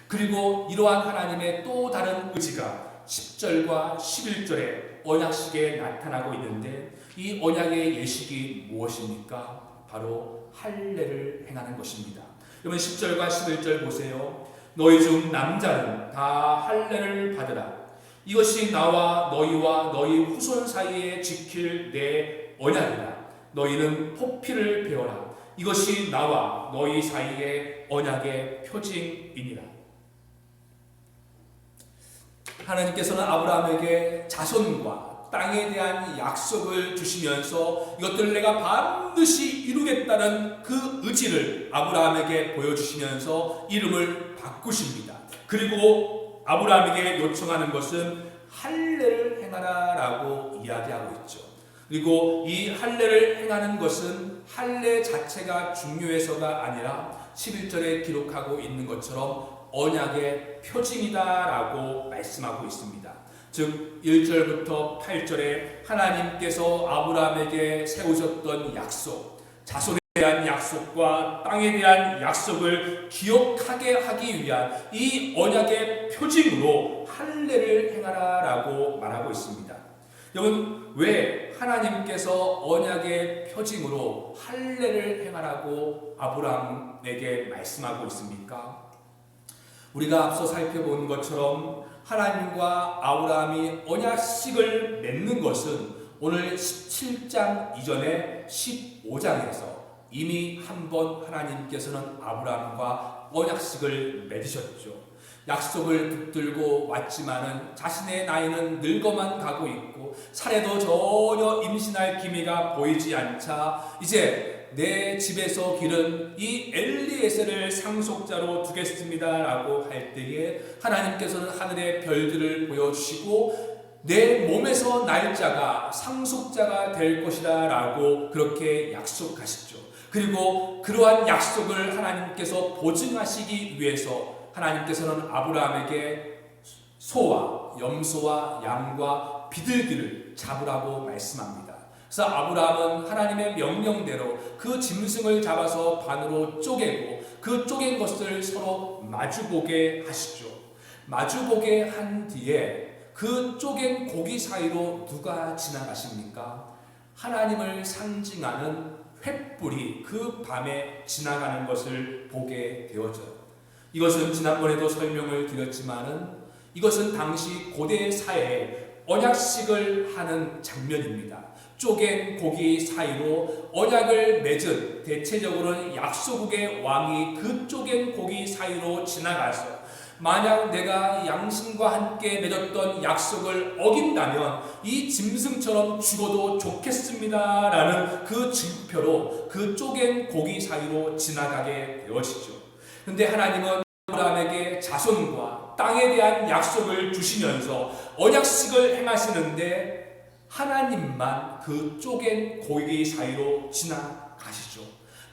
그리고 이러한 하나님의 또 다른 의지가 10절과 11절의 언약식에 나타나고 있는데, 이 언약의 예식이 무엇입니까? 바로 할례를 행하는 것입니다. 여러분, 10절과 11절 보세요. 너희 중 남자는 다 할례를 받으라. 이것이 나와 너희와 너희 후손 사이에 지킬 내 언약이라. 너희는 포피를 베어라. 이것이 나와 너희 사이의 언약의 표징이니라. 하나님께서는 아브라함에게 자손과 땅에 대한 약속을 주시면서 이것들을 내가 반드시 이루겠다는 그 의지를 아브라함에게 보여주시면서 이름을 바꾸십니다. 그리고 아브라함에게 요청하는 것은 할례를 행하라 라고 이야기하고 있죠. 그리고 이 할례를 행하는 것은 할례 자체가 중요해서가 아니라 11절에 기록하고 있는 것처럼 언약의 표징이다라고 말씀하고 있습니다. 즉 1절부터 8절에 하나님께서 아브라함에게 세우셨던 약속, 자손에 대한 약속과 땅에 대한 약속을 기억하게 하기 위한 이 언약의 표징으로 할례를 행하라라고 말하고 있습니다. 여러분, 왜 하나님께서 언약의 표징으로 할례를 행하라고 아브라함에게 말씀하고 있습니까? 우리가 앞서 살펴본 것처럼 하나님과 아브라함이 언약식을 맺는 것은 오늘 17장 이전에 15장에서 이미 한번 하나님께서는 아브라함과 언약식을 맺으셨죠. 약속을 붙들고 왔지만은 자신의 나이는 늙어만 가고 있고 살에도 전혀 임신할 기미가 보이지 않자 이제 내 집에서 기른 이 엘리에셀을 상속자로 두겠습니다라고 할 때에 하나님께서는 하늘의 별들을 보여주시고 내 몸에서 날 자가 상속자가 될 것이다 라고 그렇게 약속하시죠. 그리고 그러한 약속을 하나님께서 보증하시기 위해서 하나님께서는 아브라함에게 소와 염소와 양과 비둘기를 잡으라고 말씀합니다. 그래서 아브라함은 하나님의 명령대로 그 짐승을 잡아서 반으로 쪼개고 그 쪼갠 것을 서로 마주보게 하시죠. 마주보게 한 뒤에 그 쪼갠 고기 사이로 누가 지나가십니까? 하나님을 상징하는 횃불이 그 밤에 지나가는 것을 보게 되어져요. 이것은 지난번에도 설명을 드렸지만은 이것은 당시 고대 사회에 언약식을 하는 장면입니다. 쪼갠 고기 사이로 언약을 맺은 대체적으로는 약소국의 왕이 그 쪼갠 고기 사이로 지나가서 만약 내가 양심과 함께 맺었던 약속을 어긴다면 이 짐승처럼 죽어도 좋겠습니다라는 그 증표로 그 쪼갠 고기 사이로 지나가게 되어지죠. 그런데 하나님은 아브라함에게 자손과 땅에 대한 약속을 주시면서 언약식을 행하시는데 하나님만 그 쪼갠 고기 사이로 지나가시죠.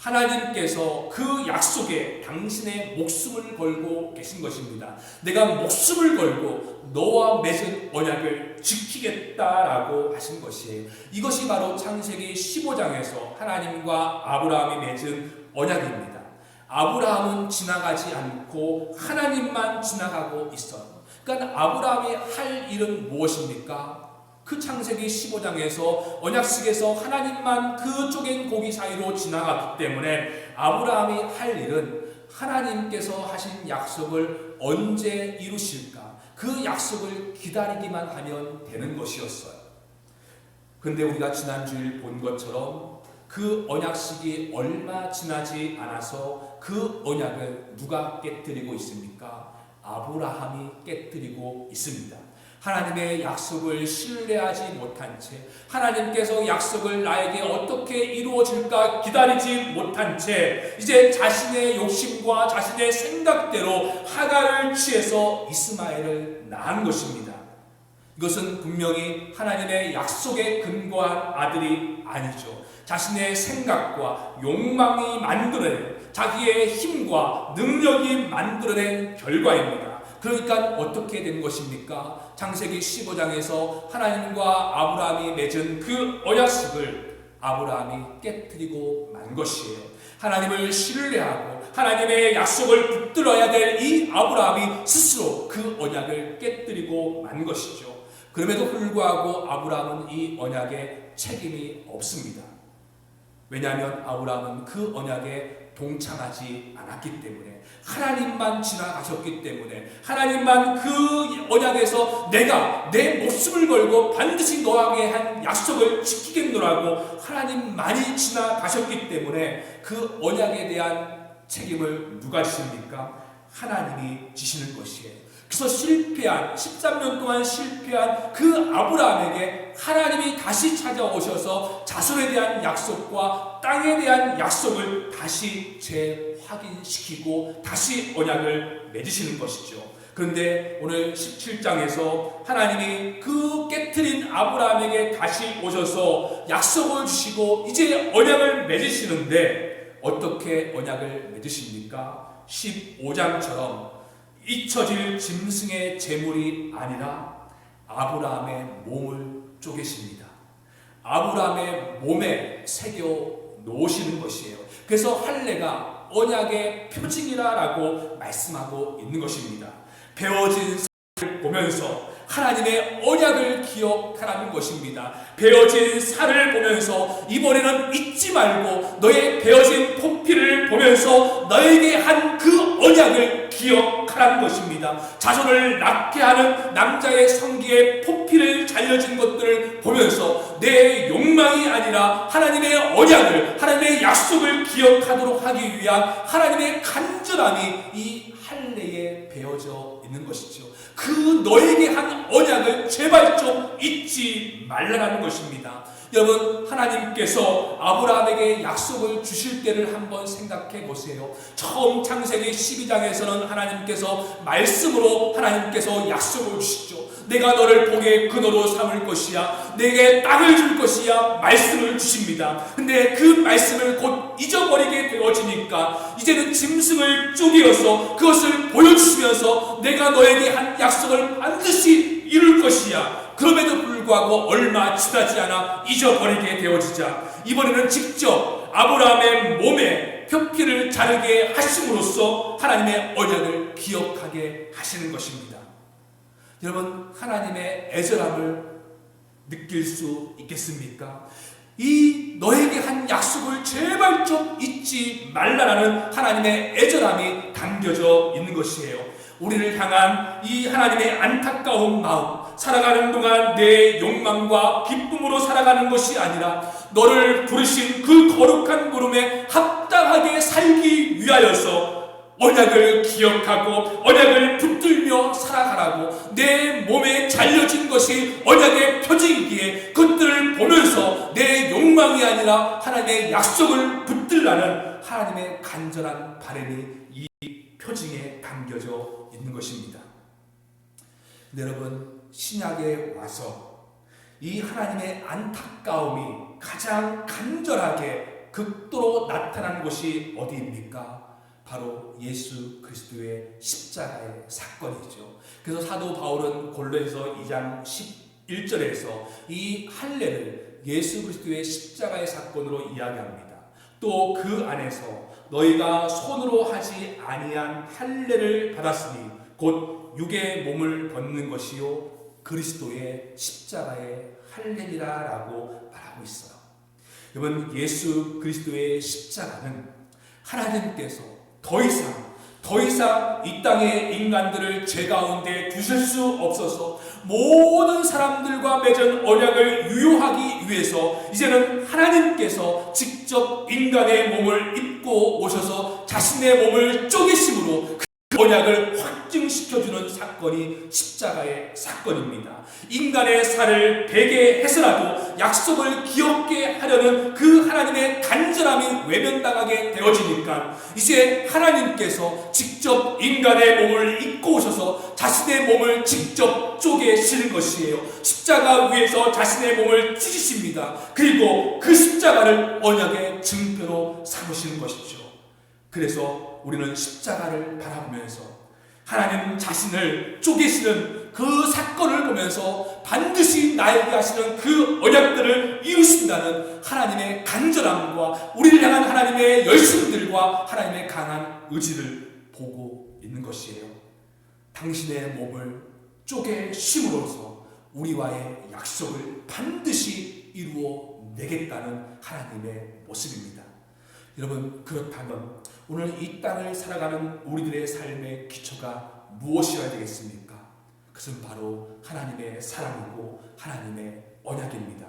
하나님께서 그 약속에 당신의 목숨을 걸고 계신 것입니다. 내가 목숨을 걸고 너와 맺은 언약을 지키겠다라고 하신 것이에요. 이것이 바로 창세기 15장에서 하나님과 아브라함이 맺은 언약입니다. 아브라함은 지나가지 않고 하나님만 지나가고 있어요. 그러니까 아브라함이 할 일은 무엇입니까? 그 창세기 15장에서 언약식에서 하나님만 그 쪼갠 고기 사이로 지나갔기 때문에 아브라함이 할 일은 하나님께서 하신 약속을 언제 이루실까? 그 약속을 기다리기만 하면 되는 것이었어요. 근데 우리가 지난주일 본 것처럼 그 언약식이 얼마 지나지 않아서 그 언약을 누가 깨뜨리고 있습니까? 아브라함이 깨뜨리고 있습니다. 하나님의 약속을 신뢰하지 못한 채, 하나님께서 약속을 나에게 어떻게 이루어질까 기다리지 못한 채 이제 자신의 욕심과 자신의 생각대로 하갈을 취해서 이스마엘을 낳은 것입니다. 이것은 분명히 하나님의 약속에 근거한 아들이 아니죠. 자신의 생각과 욕망이 만들어낸, 자기의 힘과 능력이 만들어낸 결과입니다. 그러니까 어떻게 된 것입니까? 창세기 15장에서 하나님과 아브라함이 맺은 그 언약식을 아브라함이 깨뜨리고 만 것이에요. 하나님을 신뢰하고 하나님의 약속을 붙들어야 될 이 아브라함이 스스로 그 언약을 깨뜨리고 만 것이죠. 그럼에도 불구하고 아브라함은 이 언약에 책임이 없습니다. 왜냐하면 아브라함은 그 언약에 동참하지 않았기 때문에, 하나님만 지나가셨기 때문에, 하나님만 그 언약에서 내가 내 목숨을 걸고 반드시 너에게 한 약속을 지키겠노라고 하나님만이 지나가셨기 때문에 그 언약에 대한 책임을 누가 지십니까? 하나님이 지시는 것이에요. 그래서 13년 동안 실패한 그 아브라함에게 하나님이 다시 찾아오셔서 자손에 대한 약속과 땅에 대한 약속을 다시 재확인시키고 다시 언약을 맺으시는 것이죠. 그런데 오늘 17장에서 하나님이 그 깨트린 아브라함에게 다시 오셔서 약속을 주시고 이제 언약을 맺으시는데 어떻게 언약을 맺으십니까? 15장처럼 잊혀질 짐승의 제물이 아니라 아브라함의 몸을 쪼개십니다. 아브라함의 몸에 새겨 놓으시는 것이에요. 그래서 할례가 언약의 표징이라고 말씀하고 있는 것입니다. 베어진 살을 보면서 하나님의 언약을 기억하라는 것입니다. 베어진 살을 보면서 이번에는 잊지 말고 너의 베어진 포피를 보면서 너에게 한 그 언약을 기억하라는 것입니다. 자손을 낳게 하는 남자의 성기에 포피를 잘려진 것들을 보면서 내 욕망이 아니라 하나님의 언약을, 하나님의 약속을 기억하도록 하기 위한 하나님의 간절함이 이 할례에 베어져 있는 것이죠. 그 너에게 한 언약을 제발 좀 잊지 말라는 것입니다. 여러분, 하나님께서 아브라함에게 약속을 주실 때를 한번 생각해 보세요. 처음 창세기 12장에서는 하나님께서 말씀으로 하나님께서 약속을 주시죠. 내가 너를 복의 근원으로 삼을 것이야, 내게 땅을 줄 것이야 말씀을 주십니다. 근데 그 말씀을 곧 잊어버리게 되어지니까 이제는 짐승을 쪼개어서 그것을 보여주시면서 내가 너에게 한 약속을 반드시 이룰 것이야. 그럼에도 불구하고 얼마 지나지 않아 잊어버리게 되어지자 이번에는 직접 아브라함의 몸에 표피를 자르게 하심으로써 하나님의 언약을 기억하게 하시는 것입니다. 여러분, 하나님의 애절함을 느낄 수 있겠습니까? 이 너에게 한 약속을 제발 좀 잊지 말라라는 하나님의 애절함이 담겨져 있는 것이에요. 우리를 향한 이 하나님의 안타까운 마음, 살아가는 동안 내 욕망과 기쁨으로 살아가는 것이 아니라 너를 부르신 그 거룩한 부름에 합당하게 살기 위하여서 언약을 기억하고 언약을 붙들며 살아가라고, 내 몸에 잘려진 것이 언약의 표징이기에 그것들을 보면서 내 욕망이 아니라 하나님의 약속을 붙들라는 하나님의 간절한 바람이 이 표징에 담겨져 있는 것입니다. 여러분, 신약에 와서 이 하나님의 안타까움이 가장 간절하게 극도로 나타난 곳이 어디입니까? 바로 예수 그리스도의 십자가의 사건이죠. 그래서 사도 바울은 골로새서 2장 11절에서 이 할례를 예수 그리스도의 십자가의 사건으로 이야기합니다. 또 그 안에서 너희가 손으로 하지 아니한 할례를 받았으니 곧 육의 몸을 벗는 것이요 그리스도의 십자가의 할례니라라고 말하고 있어요. 여러분, 예수 그리스도의 십자가는 하나님께서 더 이상 이 땅의 인간들을 죄 가운데 두실 수 없어서 모든 사람들과 맺은 언약을 유효하기 위해서 이제는 하나님께서 직접 인간의 몸을 입고 오셔서 자신의 몸을 쪼개심으로 그 언약을 확증시켜주는 사건이 십자가의 사건입니다. 인간의 살을 베게 해서라도 약속을 기억게 하려는 그 하나님의 간절함이 외면당하게 되어지니까 이제 하나님께서 직접 인간의 몸을 입고 오셔서 자신의 몸을 직접 쪼개시는 것이에요. 십자가 위에서 자신의 몸을 찢으십니다. 그리고 그 십자가를 언약의 증표로 삼으시는 것이죠. 그래서 우리는 십자가를 바라보면서 하나님 자신을 쪼개시는 그 사건을 보면서 반드시 나에게 하시는 그 언약들을 이루신다는 하나님의 간절함과 우리를 향한 하나님의 열심들과 하나님의 강한 의지를 보고 있는 것이에요. 당신의 몸을 쪼개심으로써 우리와의 약속을 반드시 이루어 내겠다는 하나님의 모습입니다. 여러분, 그렇다면 오늘 이 땅을 살아가는 우리들의 삶의 기초가 무엇이어야 되겠습니까? 그것은 바로 하나님의 사랑이고 하나님의 언약입니다.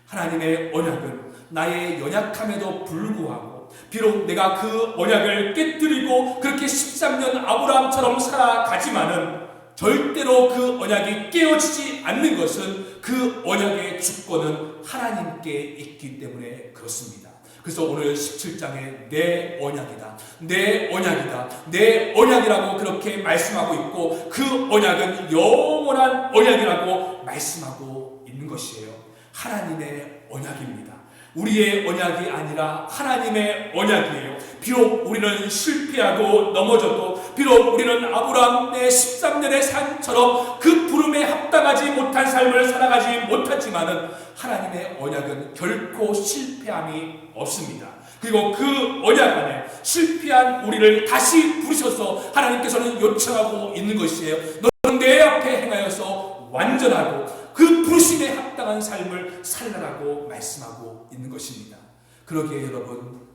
하나님의 언약은 나의 연약함에도 불구하고 비록 내가 그 언약을 깨뜨리고 그렇게 13년 아브라함처럼 살아가지만은 절대로 그 언약이 깨어지지 않는 것은 그 언약의 주권은 하나님께 있기 때문에 그렇습니다. 그래서 오늘 17장에 내 언약이다, 내 언약이다, 내 언약이라고 그렇게 말씀하고 있고 그 언약은 영원한 언약이라고 말씀하고 있는 것이에요. 하나님의 언약입니다. 우리의 언약이 아니라 하나님의 언약이에요. 비록 우리는 실패하고 넘어져도 비록 우리는 아브라함의 13년의 삶처럼 그 부름에 합당하지 못한 삶을 살아가지 못하지만은 하나님의 언약은 결코 실패함이 없습니다. 그리고 그 언약 안에 실패한 우리를 다시 부르셔서 하나님께서는 요청하고 있는 것이에요. 너는 내 앞에 행하여서 완전하고 그 부르심에 합당한 삶을 살라라고 말씀하고 있는 것입니다. 그러기에 여러분,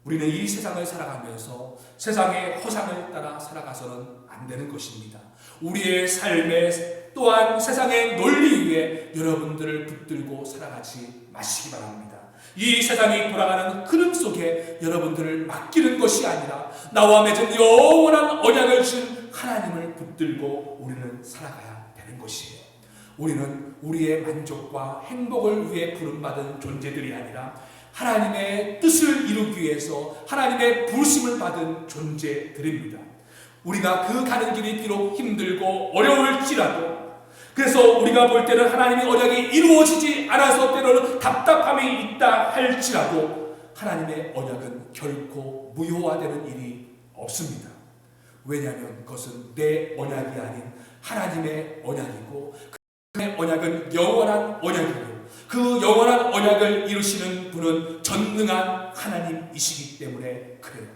우리는 이 세상을 살아가면서 세상의 허상을 따라 살아가서는 안 되는 것입니다. 우리의 삶에 또한 세상의 논리 위에 여러분들을 붙들고 살아가지 마시기 바랍니다. 이 세상이 돌아가는 흐름 속에 여러분들을 맡기는 것이 아니라 나와 맺은 영원한 언약을 준 하나님을 붙들고 우리는 살아가야 되는 것이에요. 우리는 우리의 만족과 행복을 위해 부름받은 존재들이 아니라 하나님의 뜻을 이루기 위해서 하나님의 부르심을 받은 존재들입니다. 우리가 그 가는 길이 비록 힘들고 어려울지라도 그래서 우리가 볼 때는 하나님의 언약이 이루어지지 않아서 때로는 답답함이 있다 할지라도 하나님의 언약은 결코 무효화되는 일이 없습니다. 왜냐하면 그것은 내 언약이 아닌 하나님의 언약이고 그 언약은 영원한 언약이고 그 영원한 언약을 이루시는 분은 전능한 하나님이시기 때문에 그래요.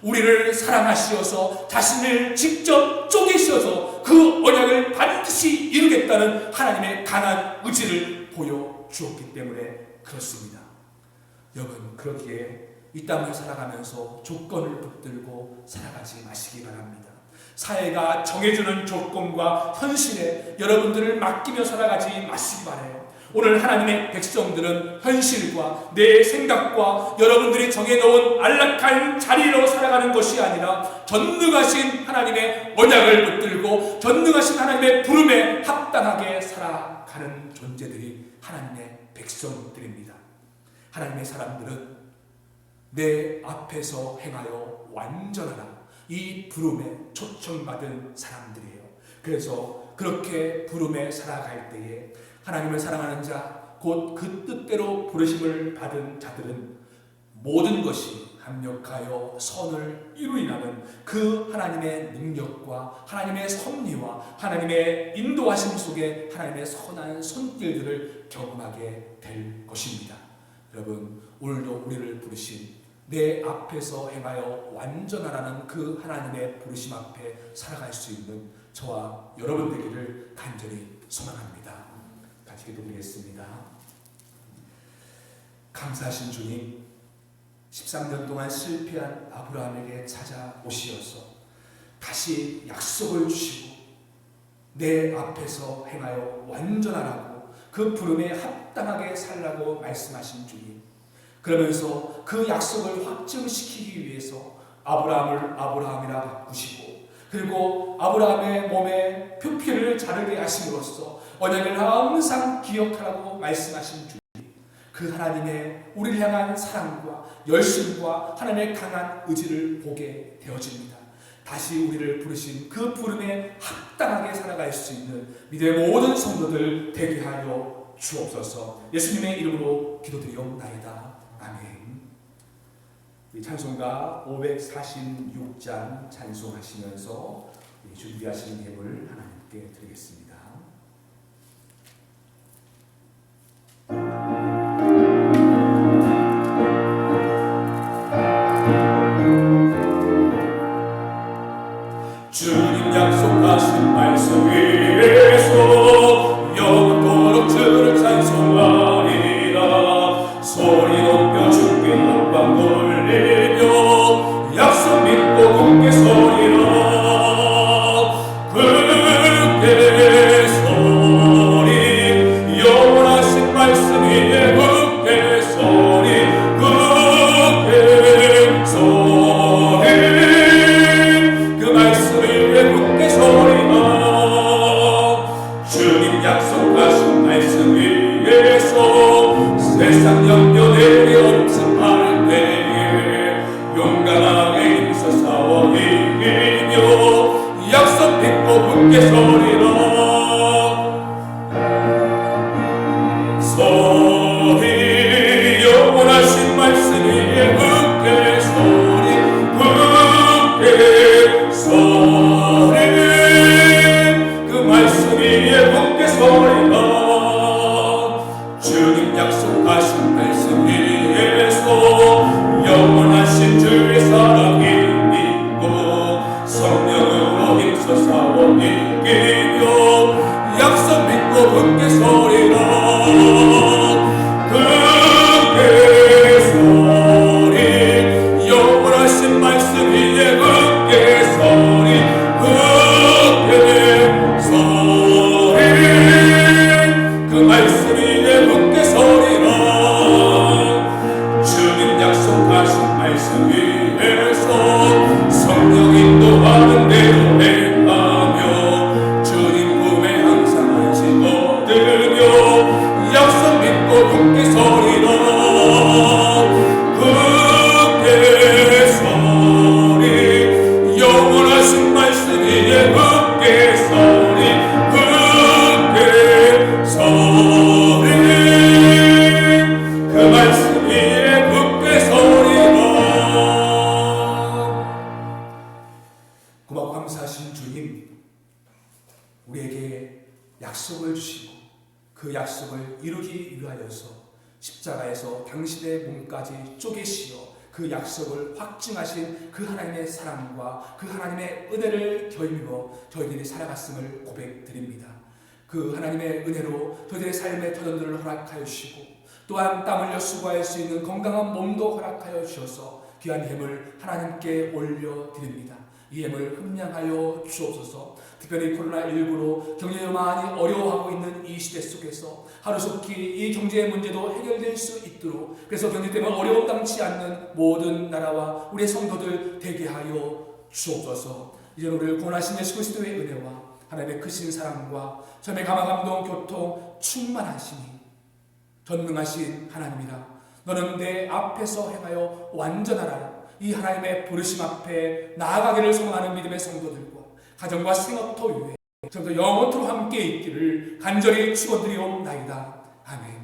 우리를 사랑하시어서 자신을 직접 쪼개셔서 그 언약을 반드시 이루겠다는 하나님의 강한 의지를 보여주었기 때문에 그렇습니다. 여러분, 그렇기에 이 땅을 살아가면서 조건을 붙들고 살아가지 마시기 바랍니다. 사회가 정해주는 조건과 현실에 여러분들을 맡기며 살아가지 마시기 바라요. 오늘 하나님의 백성들은 현실과 내 생각과 여러분들이 정해놓은 안락한 자리로 살아가는 것이 아니라 전능하신 하나님의 언약을 붙들고 전능하신 하나님의 부름에 합당하게 살아가는 존재들이 하나님의 백성들입니다. 하나님의 사람들은 내 앞에서 행하여 완전하라, 이 부름에 초청받은 사람들이에요. 그래서 그렇게 부름에 살아갈 때에 하나님을 사랑하는 자, 곧 그 뜻대로 부르심을 받은 자들은 모든 것이 합력하여 선을 이루리라는 그 하나님의 능력과 하나님의 섭리와 하나님의 인도하심 속에 하나님의 선한 손길들을 경험하게 될 것입니다. 여러분, 오늘도 우리를 부르신 내 앞에서 행하여 완전하라는 그 하나님의 부르심 앞에 살아갈 수 있는 저와 여러분 되기를 간절히 소망합니다. 같이 기도드리겠습니다. 감사하신 주님, 13년 동안 실패한 아브라함에게 찾아오시어서 다시 약속을 주시고 내 앞에서 행하여 완전하라고 그 부름에 합당하게 살라고 말씀하신 주님, 그러면서 그 약속을 확증시키기 위해서 아브라함을 아브라함이라 바꾸시고 그리고 아브라함의 몸에 표피를 자르게 하심으로써 언약을 항상 기억하라고 말씀하신 주님, 그 하나님의 우리를 향한 사랑과 열심과 하나님의 강한 의지를 보게 되어집니다. 다시 우리를 부르신 그 부름에 합당하게 살아갈 수 있는 믿음의 모든 성도들 되게 하여 주옵소서. 예수님의 이름으로 기도드리옵나이다. 아멘. 우리 찬송가 546장 찬송하시면서 준비하시는 예물 하나님께 드리겠습니다. 주님 약속하신 말씀 위에서 영원토록 주를 찬송하리라. 소리 높여 주께 영광 돌리며 약속 믿고 굳게 서리라. 굳게 서리 영원하신 말씀 위에 굳게 서리. 굳게 서리 그 말씀 주님 약속하신 말씀 위에서 세상 염려에 없음할 때에 용감하게 힘써 싸워 이기며 약속 믿고 굳게 서리라. 서리 영원하신 말씀 위에 굳게 서리. 굳게 서리 말씀 위에 굳게 서리라. 주님 약속하신 말씀 위에서 영원하신 주의 사랑이 믿고 성령으로 힘써 싸워 이기며 약속 믿고 굳게 서리라. 굳게 서리 영원하신 말씀 위에 굳게 서리. 그 말씀 위에 굳게 서리라. 주님 약속하신 말씀 위에서 성령 인도하는 대로 행하며 주님 품에 항상 안식 얻으며 약속 믿고 굳게 서리라. 굳게 서리 영원하신 말씀 위에 굳게 서리. 그 말씀 위에 굳게 서리라. 고맙고 감사하신 주님, 우리에게 약속을 주시고 그 약속을 이루기 위하여서 십자가에서 당신의 몸까지 쪼개시어 그 약속을 확증하신 그 하나님의 사랑과 그 하나님의 은혜를 곁입어 저희들이 살아갔음을 고백드립니다. 그 하나님의 은혜로 저희들의 삶의 터전들을 허락하여 주시고 또한 땀 흘려 수고할 수 있는 건강한 몸도 허락하여 주셔서 귀한 예물 하나님께 올려드립니다. 이 예물 흠량하여 주옵소서. 특별히 코로나19로 경제가 많이 어려워하고 있는 이 시대 속에서 하루속히 이 경제의 문제도 해결될 수 있도록, 그래서 경제 때문에 어려움 당치 않는 모든 나라와 우리의 성도들 되게 하여 주옵소서. 이제 우리를 구원하신 예수 그리스도의 은혜와 하나님의 크신 사랑과 섬의 감화 감동 교통 충만하시니 전능하신 하나님이라. 너는 내 앞에서 행하여 완전하라. 이 하나님의 부르심 앞에 나아가기를 소망하는 믿음의 성도들과 가정과 생업터 위에 좀더 영원토록 함께 있기를 간절히 축원드리옵나이다. 아멘.